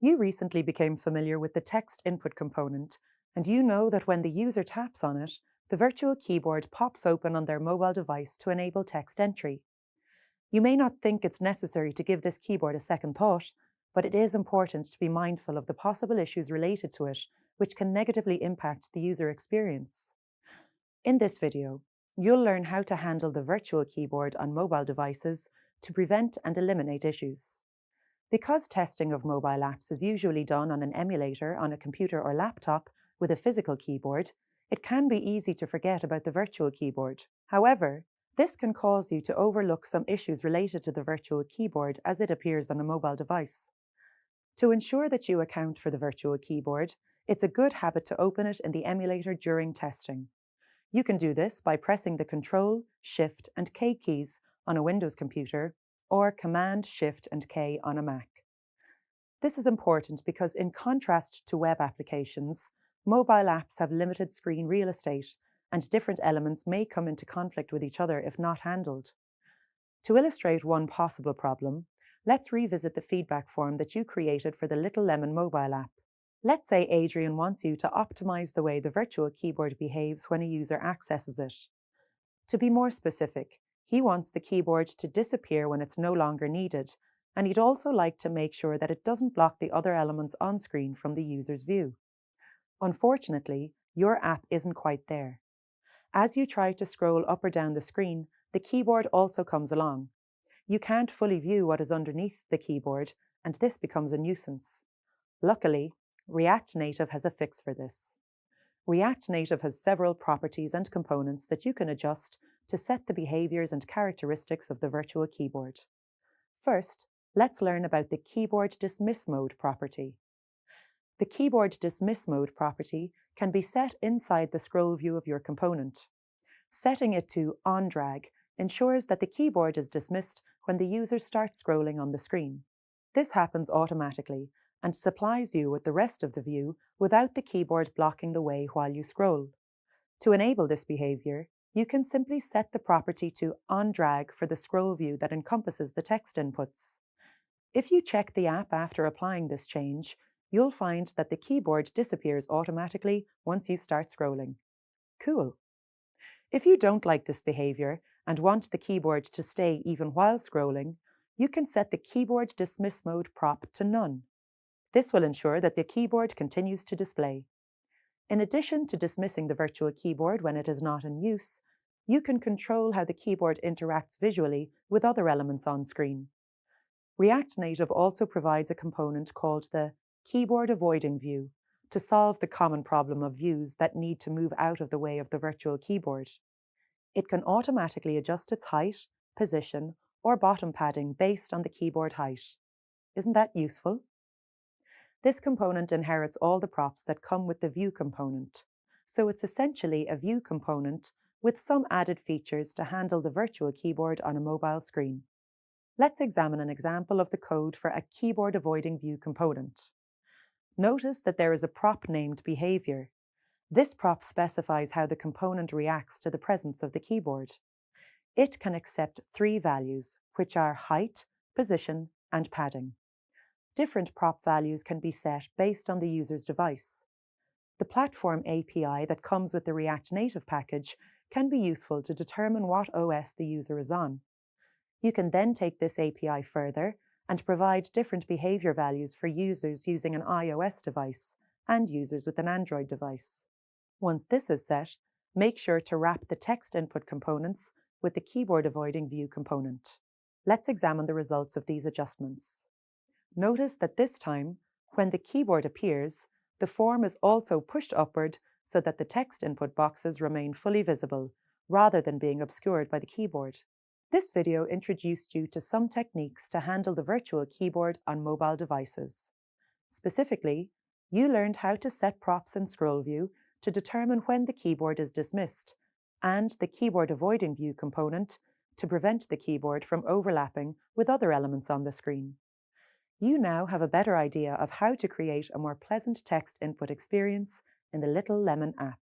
You recently became familiar with the text input component, and you know that when the user taps on it, the virtual keyboard pops open on their mobile device to enable text entry. You may not think it's necessary to give this keyboard a second thought, but it is important to be mindful of the possible issues related to it, which can negatively impact the user experience. In this video, you'll learn how to handle the virtual keyboard on mobile devices to prevent and eliminate issues. Because testing of mobile apps is usually done on an emulator on a computer or laptop with a physical keyboard, it can be easy to forget about the virtual keyboard. However, this can cause you to overlook some issues related to the virtual keyboard as it appears on a mobile device. To ensure that you account for the virtual keyboard, it's a good habit to open it in the emulator during testing. You can do this by pressing the Ctrl, Shift, and K keys on a Windows computer or Command, Shift, and K on a Mac. This is important because, in contrast to web applications, mobile apps have limited screen real estate, and different elements may come into conflict with each other if not handled. To illustrate one possible problem, let's revisit the feedback form that you created for the Little Lemon mobile app. Let's say Adrian wants you to optimize the way the virtual keyboard behaves when a user accesses it. To be more specific, he wants the keyboard to disappear when it's no longer needed, and he'd also like to make sure that it doesn't block the other elements on screen from the user's view. Unfortunately, your app isn't quite there. As you try to scroll up or down the screen, the keyboard also comes along. You can't fully view what is underneath the keyboard, and this becomes a nuisance. Luckily, React Native has a fix for this. React Native has several properties and components that you can adjust to set the behaviors and characteristics of the virtual keyboard. First, let's learn about the Keyboard Dismiss Mode property. The Keyboard Dismiss Mode property can be set inside the scroll view of your component. Setting it to On Drag ensures that the keyboard is dismissed when the user starts scrolling on the screen. This happens automatically and supplies you with the rest of the view without the keyboard blocking the way while you scroll. To enable this behavior, you can simply set the property to On Drag for the scroll view that encompasses the text inputs. If you check the app after applying this change, you'll find that the keyboard disappears automatically once you start scrolling. Cool. If you don't like this behavior and want the keyboard to stay even while scrolling, you can set the Keyboard Dismiss Mode prop to None. This will ensure that the keyboard continues to display. In addition to dismissing the virtual keyboard when it is not in use, you can control how the keyboard interacts visually with other elements on screen. React Native also provides a component called the KeyboardAvoidingView to solve the common problem of views that need to move out of the way of the virtual keyboard. It can automatically adjust its height, position, or bottom padding based on the keyboard height. Isn't that useful? This component inherits all the props that come with the View component, so it's essentially a View component with some added features to handle the virtual keyboard on a mobile screen. Let's examine an example of the code for a KeyboardAvoidingView component. Notice that there is a prop named Behavior. This prop specifies how the component reacts to the presence of the keyboard. It can accept 3 values, which are height, position, and padding. Different prop values can be set based on the user's device. The Platform API that comes with the React Native package can be useful to determine what OS the user is on. You can then take this API further and provide different behavior values for users using an iOS device and users with an Android device. Once this is set, make sure to wrap the text input components with the KeyboardAvoidingView component. Let's examine the results of these adjustments. Notice that this time, when the keyboard appears, the form is also pushed upward so that the text input boxes remain fully visible, rather than being obscured by the keyboard. This video introduced you to some techniques to handle the virtual keyboard on mobile devices. Specifically, you learned how to set props in scroll view to determine when the keyboard is dismissed, and the KeyboardAvoidingView component to prevent the keyboard from overlapping with other elements on the screen. You now have a better idea of how to create a more pleasant text input experience in the Little Lemon app.